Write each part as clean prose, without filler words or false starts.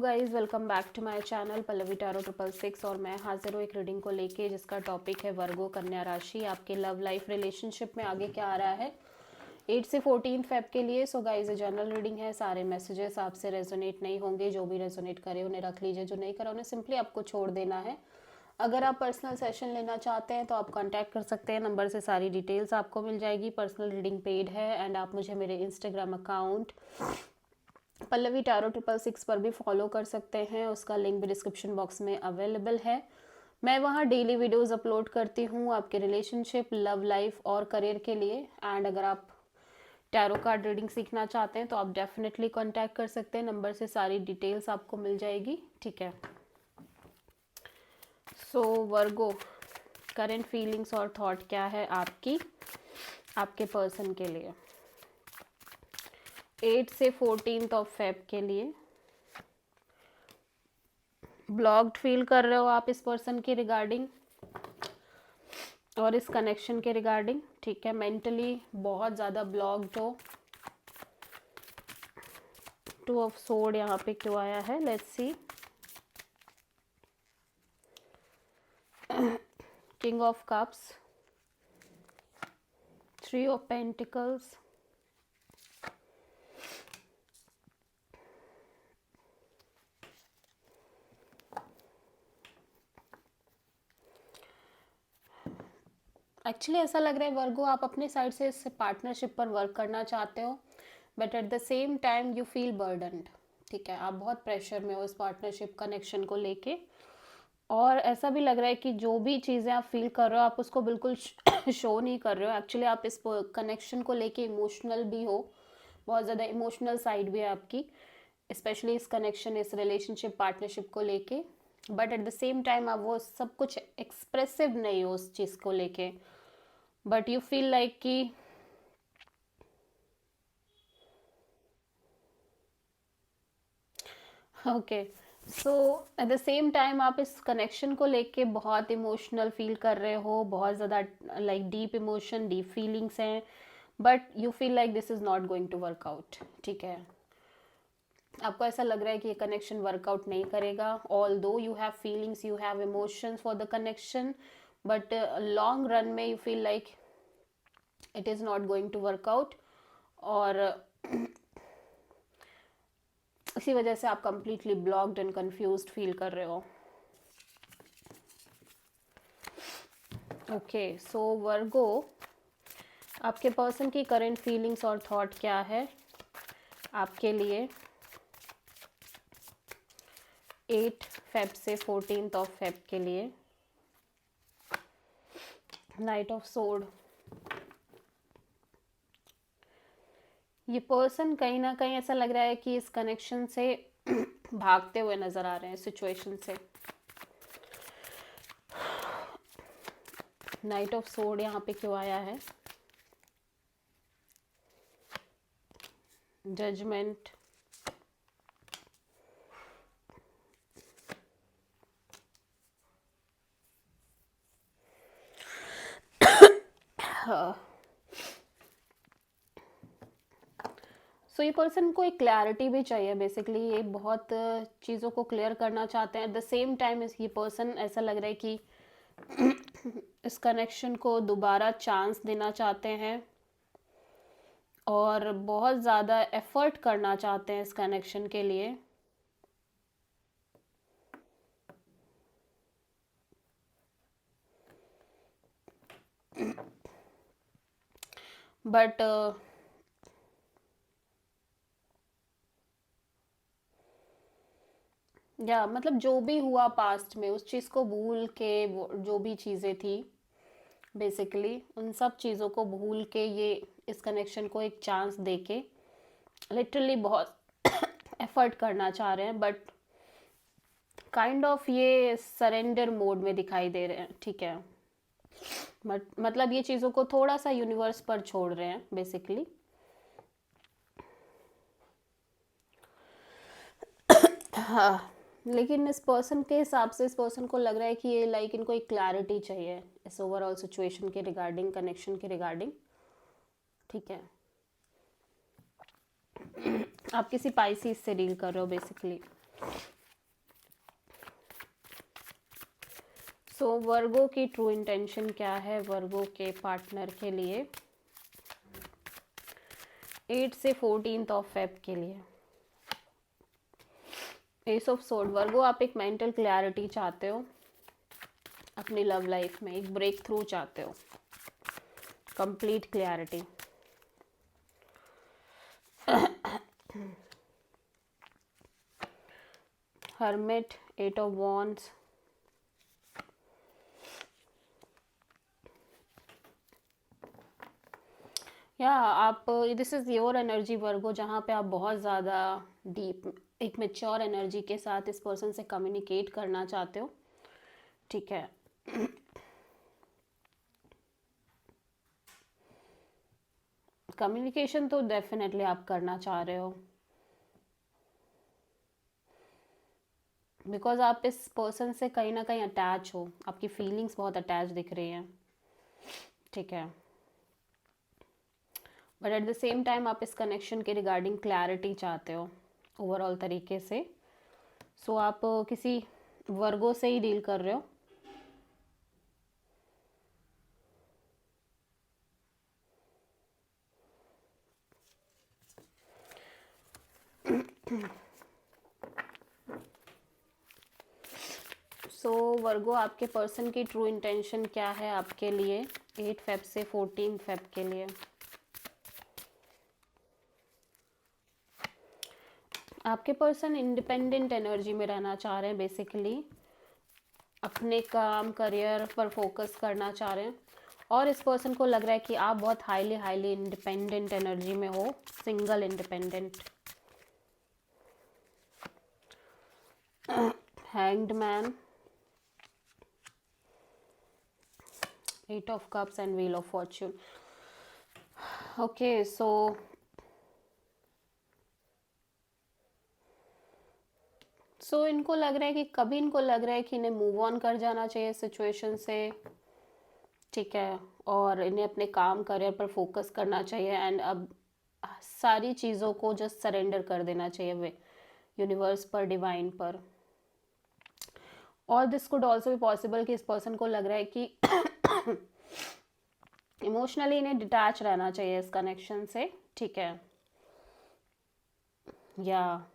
Guys welcome back to my channel Pallavi tarot 666 और मैं हाजिर हूँ एक रीडिंग को लेके जिसका टॉपिक है वर्गो कन्या राशि। आपके लव लाइफ रिलेशनशिप में आगे क्या आ रहा है 8 से 14 फेब के लिए। सो गाइस ये जनरल रीडिंग है, सारे मैसेजेस आपसे रेजोनेट नहीं होंगे। जो भी रेजोनेट करे उन्हें रख लीजिए, जो नहीं करा उन्हें सिंपली आपको छोड़ देना है। अगर आप पर्सनल सेशन लेना चाहते हैं तो आप कांटेक्ट कर सकते हैं, नंबर से सारी डिटेल्स आपको मिल जाएगी। पर्सनल रीडिंग पेड है एंड आप मुझे मेरे इंस्टाग्राम अकाउंट पल्लवी टैरो 666 पर भी फॉलो कर सकते हैं, उसका लिंक भी डिस्क्रिप्शन बॉक्स में अवेलेबल है। मैं वहाँ डेली वीडियोस अपलोड करती हूँ आपके रिलेशनशिप, लव लाइफ और करियर के लिए। एंड अगर आप टैरो कार्ड रीडिंग सीखना चाहते हैं तो आप डेफिनेटली कांटेक्ट कर सकते हैं, नंबर से सारी डिटेल्स आपको मिल जाएगी। ठीक है। सो वर्गो, करंट फीलिंग्स और थॉट क्या है आपके पर्सन के लिए 8 से 14 ऑफ फेब के लिए। ब्लॉक्ड फील कर रहे हो आप इस पर्सन के रिगार्डिंग और इस कनेक्शन के रिगार्डिंग। ठीक है, मेंटली बहुत ज़्यादा ब्लॉक्ड हो। 2 ऑफ सोर्ड यहाँ पे क्यों आया है, let's see. King of cups, 3 of pentacles, actually ऐसा लग रहा है वर्गो आप अपने साइड से इस पार्टनरशिप पर वर्क करना चाहते हो, but at the same time you feel burdened. ठीक है, आप बहुत प्रेशर में हो इस पार्टनरशिप कनेक्शन को लेके, और ऐसा भी लग रहा है कि जो भी चीज़ें आप फील कर रहे हो आप उसको बिल्कुल शो नहीं कर रहे हो। एक्चुअली आप इस कनेक्शन को लेके इमोशनल भी हो, बहुत ज़्यादा इमोशनल साइड भी है आपकी, स्पेशली इस कनेक्शन, इस रिलेशनशिप, पार्टनरशिप को लेके। But at the same time आप वो सब कुछ एक्सप्रेसिव नहीं हो उस चीज़ को लेके, बट यू फील लाइक कि okay. So eight the same time आप इस कनेक्शन को लेके बहुत इमोशनल फील कर रहे हो, बहुत ज़्यादा like deep emotion, deep feelings हैं, but you feel like this is not going to work out. ठीक है, आपको ऐसा लग रहा है कि ये कनेक्शन वर्कआउट नहीं करेगा। Although you have feelings, you have emotions for the connection, but long run में you feel like it is not going to work out, और इसी वजह से आप completely blocked and confused feel कर रहे हो। ओके, सो वर्गो आपके पर्सन की करंट फीलिंग्स और थॉट क्या है आपके लिए 8 फेब से 14 ऑफ फेब के लिए। नाइट ऑफ सोर्ड, ये पर्सन कहीं ना कहीं ऐसा लग रहा है कि इस कनेक्शन से भागते हुए नजर आ रहे हैं, सिचुएशन से। नाइट ऑफ सोर्ड यहाँ पे क्यों आया है, जजमेंट, सो ये पर्सन को एक क्लैरिटी भी चाहिए बेसिकली, ये बहुत चीज़ों को क्लियर करना चाहते हैं। एट द सेम टाइम ये पर्सन ऐसा लग रहा है कि इस कनेक्शन को दोबारा चांस देना चाहते हैं और बहुत ज़्यादा एफर्ट करना चाहते हैं इस कनेक्शन के लिए। बट या मतलब जो भी हुआ पास्ट में उस चीज़ को भूल के, वो जो भी चीज़ें थी बेसिकली उन सब चीज़ों को भूल के ये इस कनेक्शन को एक चांस दे के लिटरली बहुत एफर्ट करना चाह रहे हैं, बट काइंड ऑफ ये सरेंडर मोड में दिखाई दे रहे हैं। ठीक है, बट मतलब ये चीज़ों को थोड़ा सा यूनिवर्स पर छोड़ रहे हैं बेसिकली। हाँ, लेकिन इस पर्सन के हिसाब से इस पर्सन को लग रहा है कि ये लाइक इनको एक क्लैरिटी चाहिए इस ओवरऑल सिचुएशन के रिगार्डिंग, कनेक्शन के रिगार्डिंग। ठीक है, आप किसी पाइसिस से डील कर रहे हो बेसिकली। सो वर्गो की ट्रू इंटेंशन क्या है वर्गो के पार्टनर के लिए 8 से 14 ऑफ फेब के लिए? S of sword. वर्गो आप एक मेंटल क्लैरिटी चाहते हो अपनी लव लाइफ में, एक ब्रेक थ्रू चाहते हो, complete clarity. Hermit, 8 of wands, या आप, दिस इज़ योर एनर्जी वर्गो, जहाँ पे आप बहुत ज़्यादा डीप एक मेच्योर एनर्जी के साथ इस पर्सन से कम्युनिकेट करना चाहते हो, ठीक है। कम्युनिकेशन तो डेफिनेटली आप करना चाह रहे हो, बिकॉज आप इस पर्सन से कहीं ना कहीं अटैच हो, आपकी फीलिंग्स बहुत अटैच दिख रही हैं, ठीक है। But at the same time आप इस कनेक्शन के रिगार्डिंग क्लैरिटी चाहते हो ओवरऑल तरीके से। सो आप किसी वर्गो से ही डील कर रहे हो। सो वर्गो, आपके पर्सन की ट्रू इंटेंशन क्या है आपके लिए 8 फेब से 14 फेब के लिए? आपके पर्सन इंडिपेंडेंट एनर्जी में रहना चाह रहे हैं, बेसिकली अपने काम करियर पर फोकस करना चाह रहे हैं, और इस पर्सन को लग रहा है कि आप बहुत हाईली हाईली इंडिपेंडेंट एनर्जी में हो, single independent. Hanged man, 8 of cups and wheel of fortune. Okay, so इनको लग रहा है कि कभी इनको लग रहा है कि इन्हें मूव ऑन कर जाना चाहिए सिचुएशन से, ठीक है, और इन्हें अपने काम करियर पर फोकस करना चाहिए, एंड अब सारी चीज़ों को जस्ट सरेंडर कर देना चाहिए वे यूनिवर्स पर, डिवाइन पर। और दिस कुड ऑल्सो भी पॉसिबल कि इस पर्सन को लग रहा है कि इमोशनली इन्हें डिटैच रहना चाहिए इस कनेक्शन से, ठीक है, या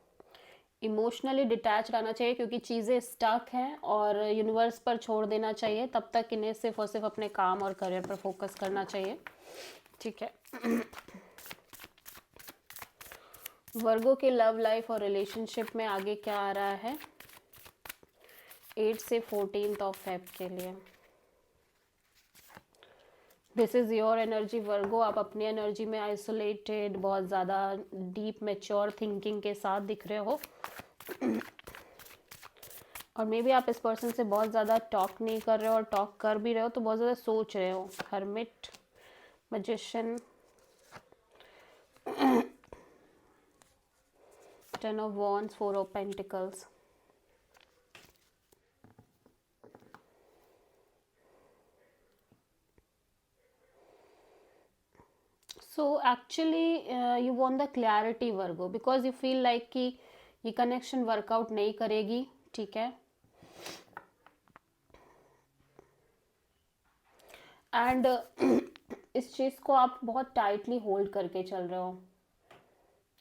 इमोशनली डिटैच रहना चाहिए क्योंकि चीज़ें स्टक हैं और यूनिवर्स पर छोड़ देना चाहिए। तब तक इन्हें सिर्फ और सिर्फ अपने काम और करियर पर फोकस करना चाहिए, ठीक है। वर्गो के लव लाइफ और रिलेशनशिप में आगे क्या आ रहा है 8 से 14 ऑफ फेब के लिए? दिस इज़ योर एनर्जी वर्गो, आप अपनी एनर्जी में आइसोलेटेड, बहुत ज़्यादा डीप मैच्योर थिंकिंग के साथ दिख रहे हो, और मे बी आप इस पर्सन से बहुत ज़्यादा टॉक नहीं कर रहे हो, और टॉक कर भी रहे हो तो बहुत ज़्यादा सोच रहे हो। Hermit, magician, 10 of wands, 4 of pentacles. So actually you want the clarity Virgo, because you feel like कि ये कनेक्शन वर्कआउट नहीं करेगी, ठीक है, एंड इस चीज़ को आप बहुत टाइटली होल्ड करके चल रहे हो,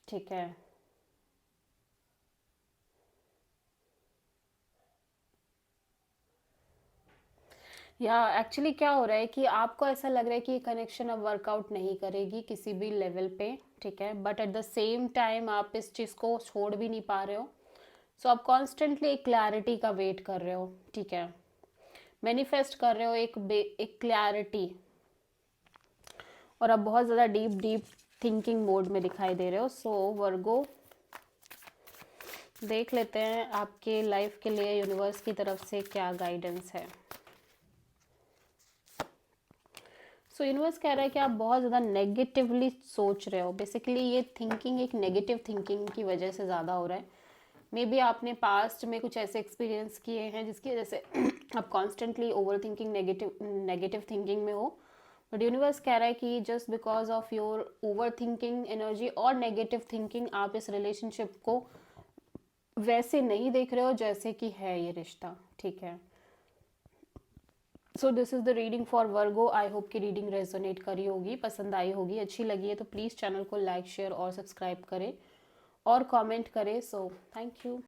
ठीक है। या एक्चुअली क्या हो रहा है कि आपको ऐसा लग रहा है कि ये कनेक्शन अब वर्कआउट नहीं करेगी किसी भी लेवल पे, ठीक है, but at the same time आप इस चीज़ को छोड़ भी नहीं पा रहे हो। सो आप कॉन्स्टेंटली एक क्लैरिटी का वेट कर रहे हो, ठीक है, मैनिफेस्ट कर रहे हो एक क्लैरिटी, और अब बहुत ज़्यादा डीप डीप थिंकिंग मोड में दिखाई दे रहे हो। सो वर्गो, देख लेते हैं आपके लाइफ के लिए यूनिवर्स की तरफ से क्या गाइडेंस है। सो यूनिवर्स कह रहा है कि आप बहुत ज़्यादा नेगेटिवली सोच रहे हो, बेसिकली ये थिंकिंग एक नेगेटिव थिंकिंग की वजह से ज़्यादा हो रहा है। मे बी आपने पास्ट में कुछ ऐसे एक्सपीरियंस किए हैं जिसकी वजह से आप constantly over thinking negative thinking में हो, बट यूनिवर्स कह रहा है कि just because of your over thinking energy और नेगेटिव थिंकिंग आप इस रिलेशनशिप को वैसे नहीं देख रहे हो जैसे कि है ये रिश्ता, ठीक है। So this is the reading for Virgo. I hope कि रीडिंग रेजोनेट करी होगी, पसंद आई होगी, अच्छी लगी है तो प्लीज़ चैनल को लाइक शेयर और सब्सक्राइब करें और कमेंट करें। So thank you.